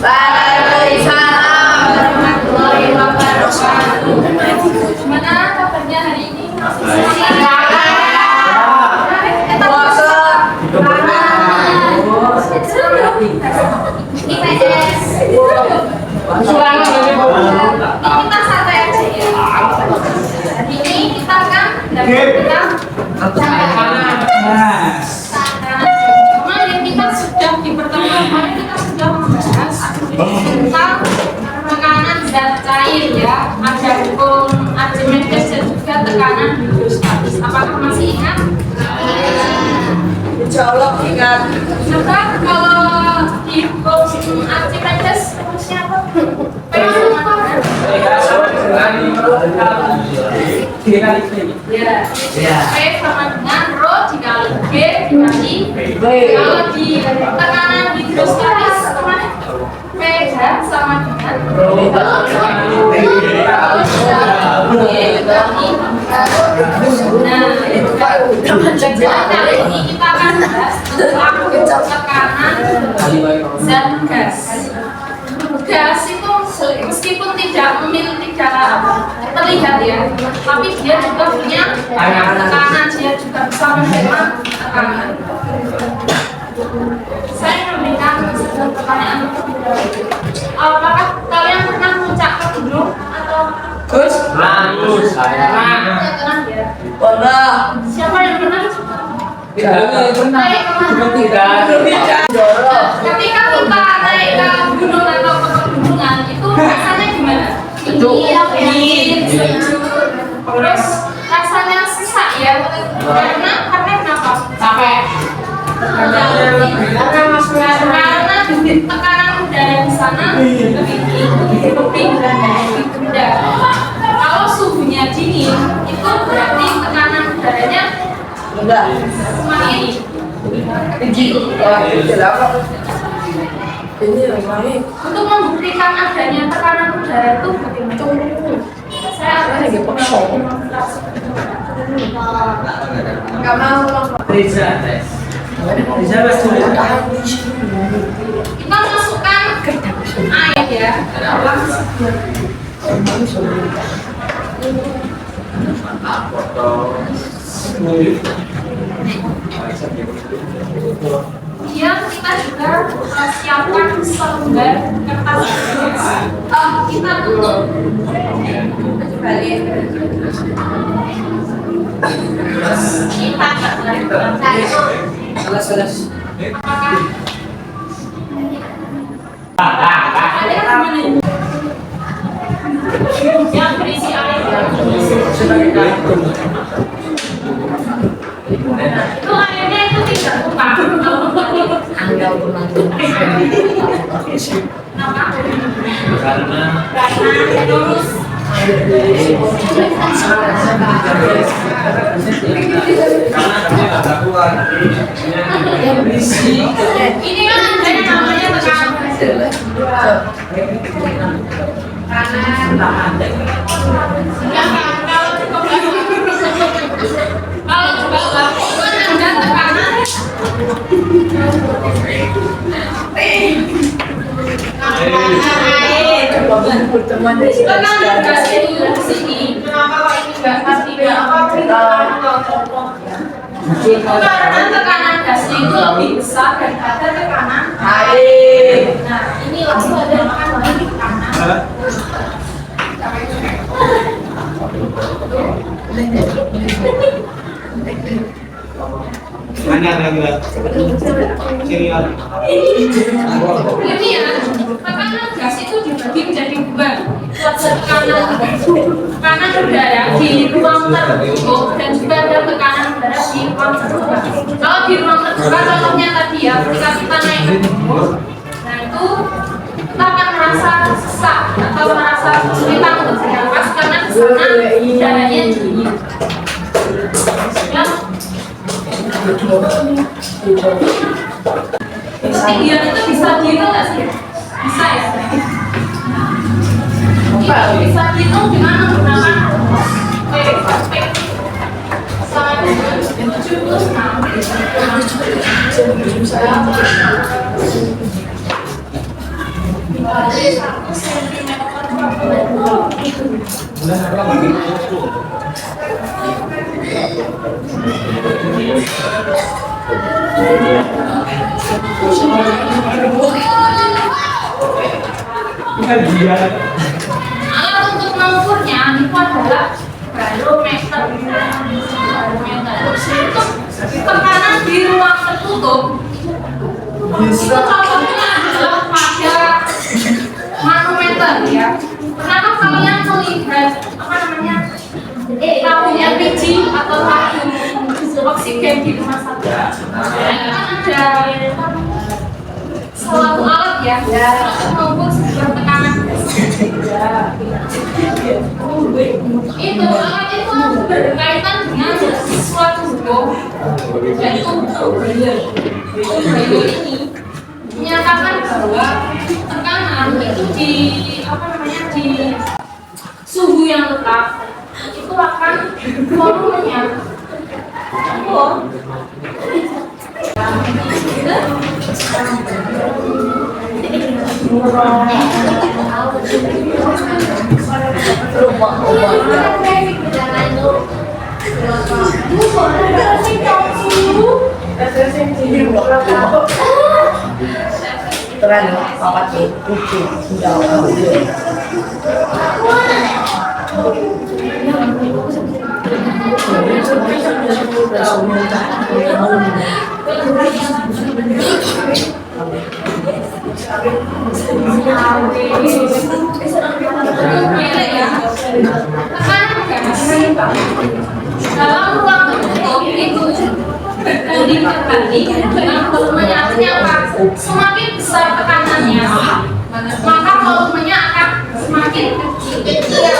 Waalaikumsalam warahmatullahi wabarakatuh. Gimana kabarnya hari ini? Kita santai aja ya. Hari ini kita akan mendapatkan kemarin kita sudah di pertemuan kemarin kita sudah membahas tentang tekanan zat cair ya, ada hukum Archimedes dan juga tekanan hidrostatis. Apakah masih ingat? Insya Allah ingat. Coba kalau di hukum Archimedes rumusnya apa? P sama dengan P sama dengan rho dikali G dikali B. Kalau di tekanan hidrostatis kemana? PH sama dengan rho dikali B dikali. Nah, kali ini kita akan bahas tentang tekanan zat gas. Gas itu meskipun tidak terlihat ya, tapi dia juga punya tekanan, dia juga bisa menerima tekanan. Saya memberikan satu pertanyaan. Apakah kalian pernah puncak ke gunung atau Gus? Saya. pernah ya? Pernah. Siapa yang pernah? Tidak. Ketika kita naik ke gunung atau ke pegunungan itu rasanya gimana? Dingin, sejuk, terus rasanya sesak ya. Karena kenapa? Capek. Karena tekanan udara di sana lebih rendah. Kalau suhunya dingin itu berarti tekanan udaranya Enggak. semakin Tinggi. Tidak apa. Ini lagi. untuk membuktikan adanya tekanan udara itu bagaimana? Saya akan Enggak mau. kita masukkan air ya. Kemudian kita juga siapkan selembar kertas kita tutup balik kita apakah ada yang berisi air itu airnya itu tidak tumpah. Kenapa? Karena terus ini kan ada yang namanya tekanan. Kalau coba lakukan ada tekanan. Pertemuan Tekanan gas itu di sini. Kenapa kok ini nggak tidak apa? Karena tekanan gasnya itu lebih besar daripada tekanan air. Nah, ini langsung ada tekanan tekanan. Mana lagi? Sini lagi. Ini ya, tekanan gas itu dibagi menjadi dua. Tekanan udara di ruang tertutup dan juga ada tekanan udara di ruang terbuka. Kalau di ruang terbuka contohnya tadi ya, ketika kita naik ke gunung, nah itu kita akan merasa sesak atau merasa kesulitan untuk bernafas karena di sana udaranya dingin. Ya. Ketinggian itu bisa dihitung nggak sih? Bisa ya? Itu bisa dihitung dengan menggunakan rumus P sama dengan 76. dari 1 cm. Alat untuk mengukurnya itu adalah barometer. Untuk tekanan di ruang tertutup itu contohnya adalah pada manometer ya. Pernahkah kalian melihat apa namanya tabung LPG atau tabung oksigen di rumah sakit? Kan ada suatu alat ya untuk mengukur sebuah tekanan. Itu alat itu berkaitan dengan suatu hukum, yaitu boiler. Boiler ini menyatakan bahwa tekanan itu di apa namanya di suhu yang tetap itu akan volumenya Keren, papat lucu, dalam ruang tertutup itu berbanding terbalik dengan volumenya. Artinya apa? Semakin besar tekanannya, maka volumenya akan semakin kecil.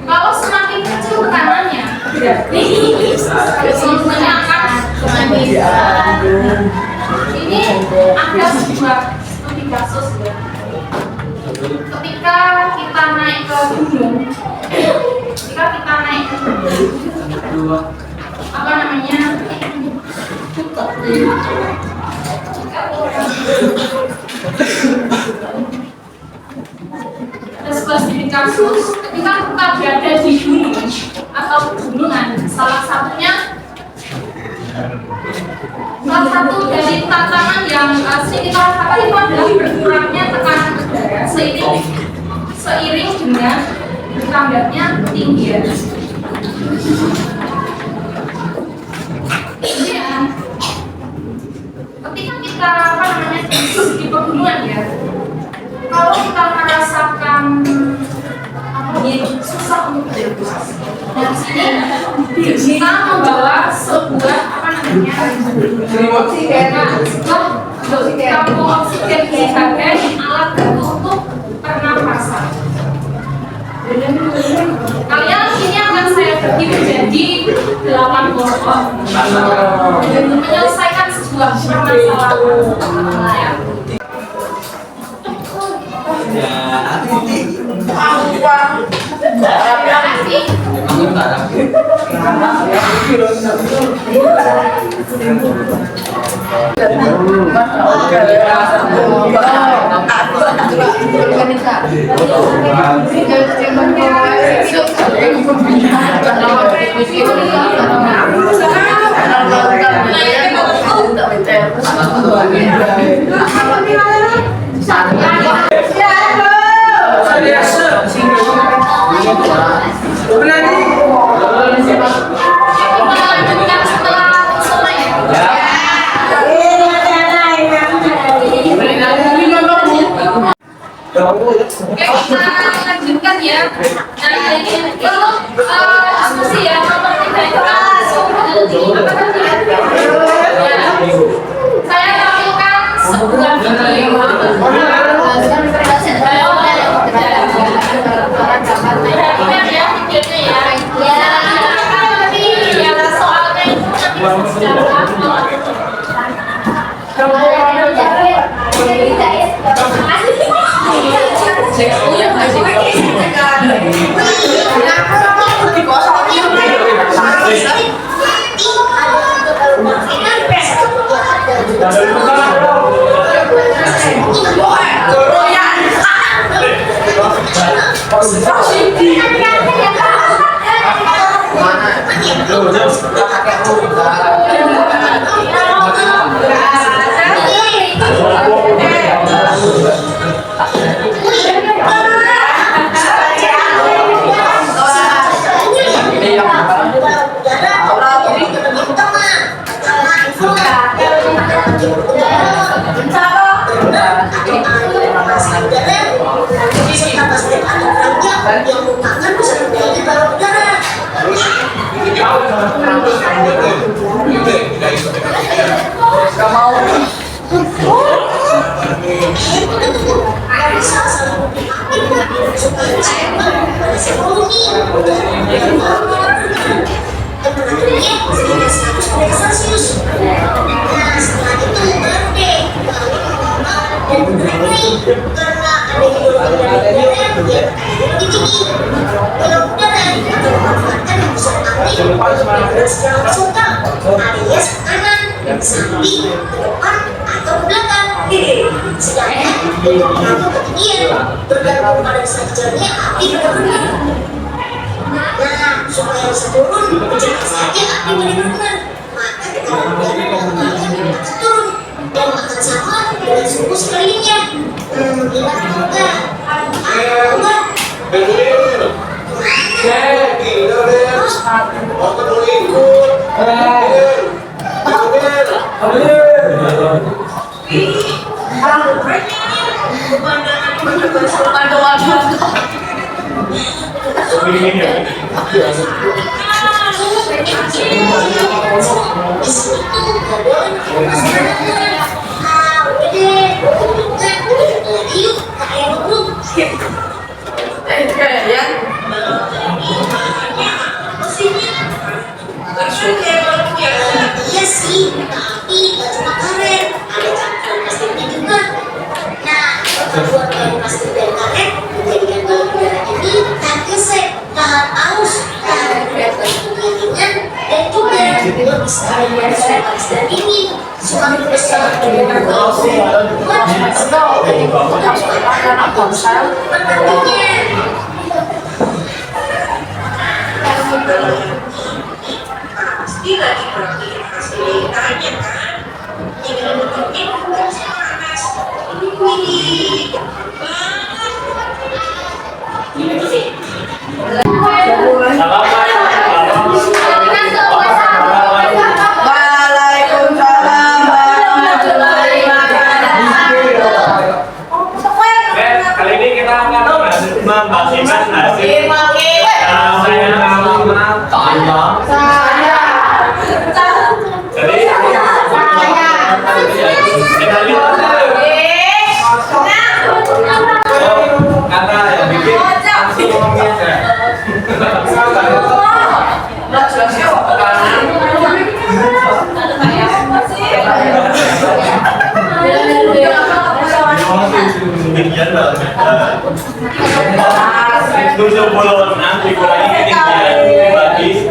Kalau semakin kecil tekanannya, berarti volumenya akan semakin besar. Ini ada sebuah studi kasus ya. Ketika kita naik ke gunung, apa namanya? Ada sebuah studi kasus ketika kita berada di gunung atau pegunungan, salah satu dari tantangan yang sering kita rasakan itu adalah berkurangnya tekanan udara seiring dengan bertambahnya ketinggian. Kemudian ketika kita apa namanya di pegunungan ya, kalau kita merasakan susah untuk bernafas, dan sini kita membawa sebuah apa namanya tabung oksigen sebagai alat bantu untuk pernapasan. Kalian ini akan saya bagi menjadi 8 kelompok untuk menyelesaikan sebuah permasalahan. Oke, kita lanjutkan ya. Nah, ini perlu diskusi ya. Nomor 3 itu kan saya tampilkan sebuah video. Perhatikan ya videonya ya. Nanti yang soalnya itu nanti secara Goyang. alias kanan, samping, ke depan, atau ke belakang. Sedangkan untuk ketinggian bergantung pada besar kecilnya api benar-benar. Nah, supaya bisa turun, jangan saja api benar-benar, maka tekanan udara dalam api akan turun dan akan sama dengan suhu sekelilingnya. Gimana enggak? Enggak? Iya sih, tapi gak cuma karet, ada campuran plastiknya juga. Nah, buat kain plastik dan karet menjadikan balon udara ini tahan gesek, tahan aus, tahan berat badan ringan, dan juga bisa menghindari panas dan dingin. Semakin besar dengan balon udara buat pentingnya. Pasti lagi beraktivitas ini tanya kan? Jangan mungkin bukan panas. Gimana sih? Waalaikumsalam warahmatullahi wabarakatuh. Kali ini kita akan membahas hasil jadi kita lihat kata yang bikin langsung ngomongnya tujuh puluh enam dikurangi ketinggian bagi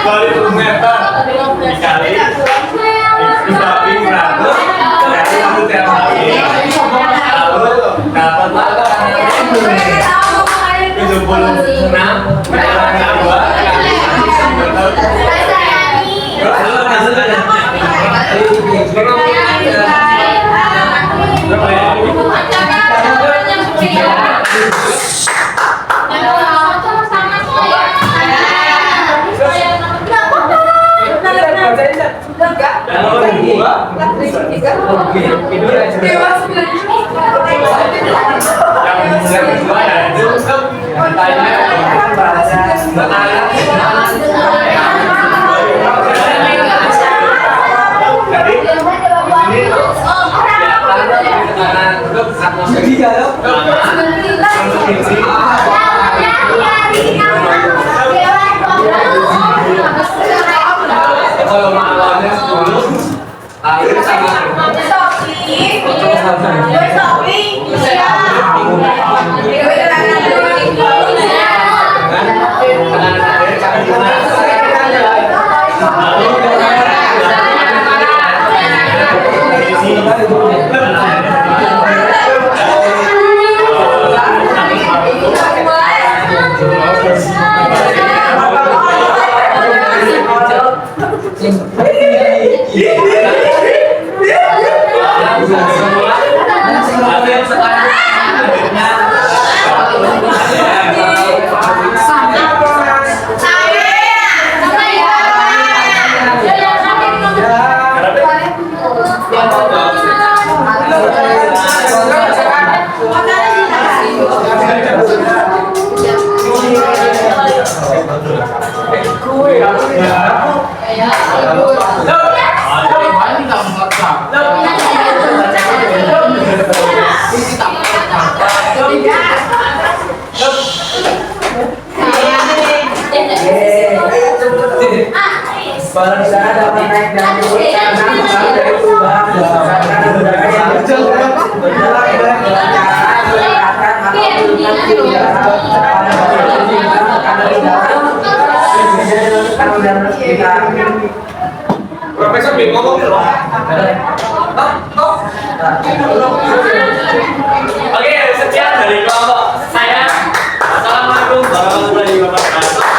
2000 meter dikali dibagi 100 dari 1 tiap hari lalu dapat 76 meter dua Balon di sana dapat naik dan turun karena pengaruh dari perubahan tekanan udara yang bergerak maka meningkatkan udara pada tekanan udara sekitar. Profesor Bim ngomong dulu. Oke, sekian dari kelompok saya. Assalamualaikum warahmatullahi wabarakatuh.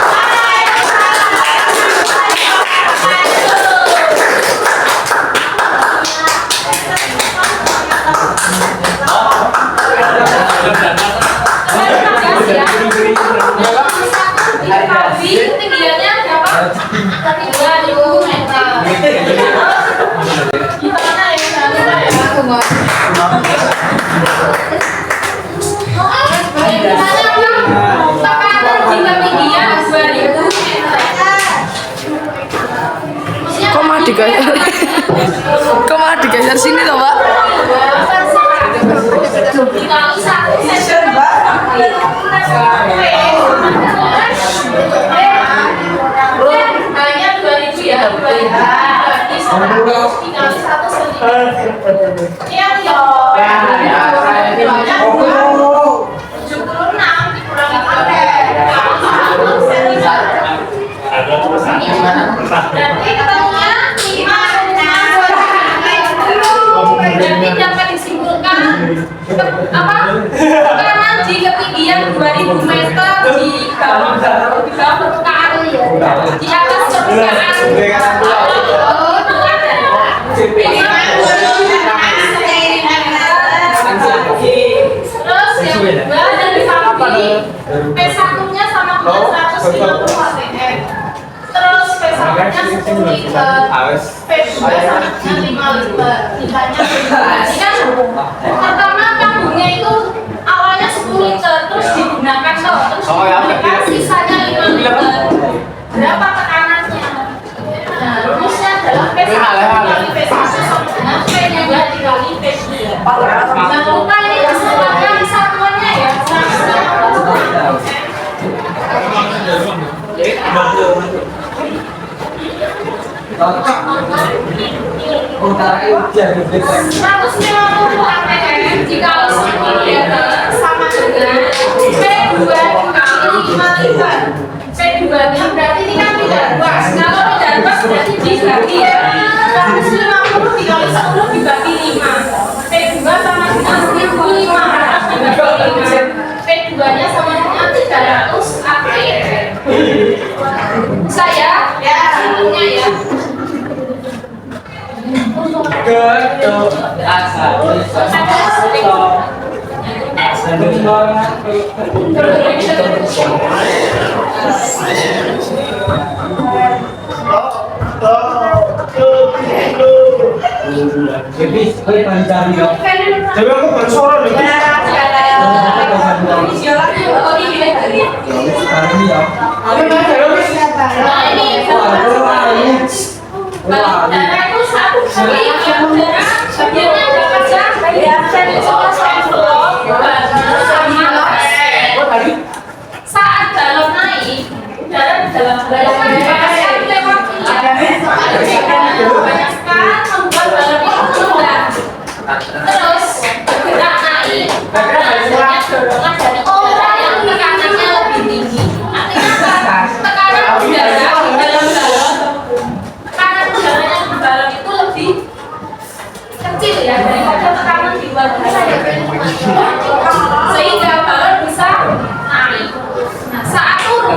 Ketinggiannya berapa? 2.000 meter. Gimana ya? Tekanan di ketinggian 2.000 meter. Kok malah digeser sini loh, Pak? Kalau 1 session hanya 2.000 ya, 2.000 berarti 100 dikali 1 sentimeter. Yang 76 dikurangi 1 sentimeter. Berarti ketemunya 5,2. Berarti dapat disimpulkan apa? Tekanan di ketinggian 2.000 meter di bawah permukaan, di atas permukaan. Terus yang kedua dari samping P1-nya sama dengan 150 atm. Terus P1-nya 10 liter, P2 sama dengan 5 liter. Tiganya berarti kan pertama tabungnya itu awalnya 10 liter, terus digunakan loh, terus digunakan sisanya 5 liter. Berapa tekanannya? Nah, rumusnya adalah P1 dikali P1 sama dengan P2 dikali P2. Jangan lupa ini keseluruhan satuannya ya. Seratus 150 atm jika 10 liter sama dengan P2 dikali 5 liter. P2-nya berarti ini kan tidak luas. Kalau tidak luas berarti dibagi ya. 150 dikali 10 dibagi 5. P2 sama dengan 1.500 dibagi 5. P2-nya sama dengan 300 atm. Saya ya hasilnya ya. Tapi aku bersuara loh. Darah itu satu kali yang darah bagiannya dapat saat dalam naik darah di dalam balon banyakkan membuat balon itu rendah, terus bergerak naik adanya dorongan dari udara yang tekanannya lebih tinggi. Artinya apa? Tekanan udara di dalam balon, tekanan udaranya di balon itu lebih kecil ya daripada tekanan di luar balon, sehingga balon bisa naik. Nah, saat turun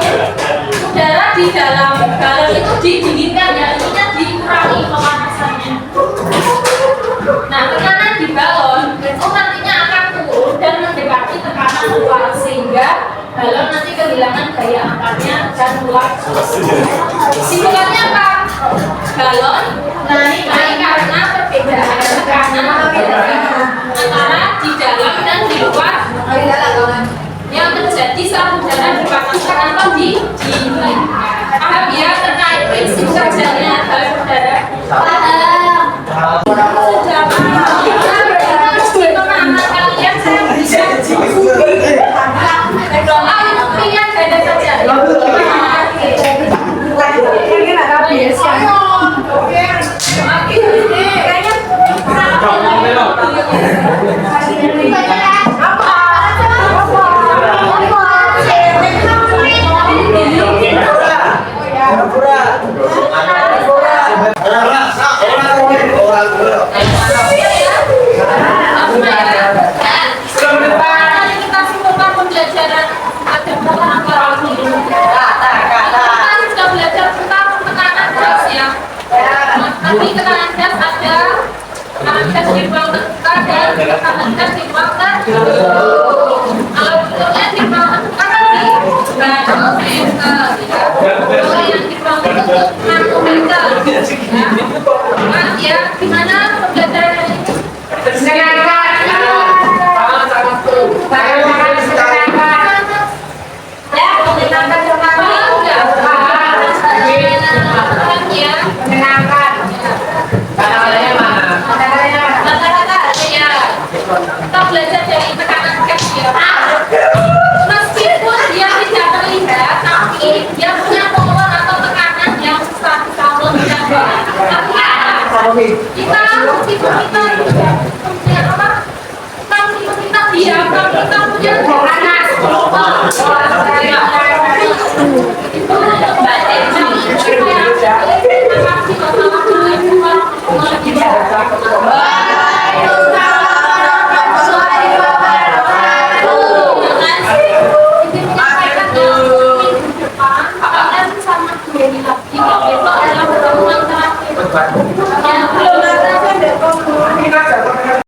udara di dalam balon itu didinginkan ya, intinya dikurangi pemanasannya. Nah, tekanan di balon itu nantinya akan turun dan mendekati tekanan luar, sehingga balon nanti kehilangan daya angkatnya dan keluar. Simpulannya apa? Balon naik karena perbedaan tekanan antara di dalam dan di luar yang terjadi saat udara dipanaskan atau didinginkan. Paham ya terkait prinsip kerjanya balon udara? Harus di pemahaman kalian saya bisa doa untuk kalian saja. Kita sudah belajar tentang tekanan gas ya. Tapi tekanan gas ada tekanan gas di ruang terbuka dan tekanan gas di ruang tertutup. Kalau bentuknya di ruang terbuka kan di manometer, ya. Kalau yang di ruang tertutup manometer, ya. Nah, ya, gimana pembelajaran ini? Kita belajar dari tekanan gas ya. Meskipun dia tidak terlihat, tapi dia punya power atau tekanan yang besar bisa tapi kita meskipun kita punya apa? Meskipun kita diam, kita punya tekanan. Terima kasih.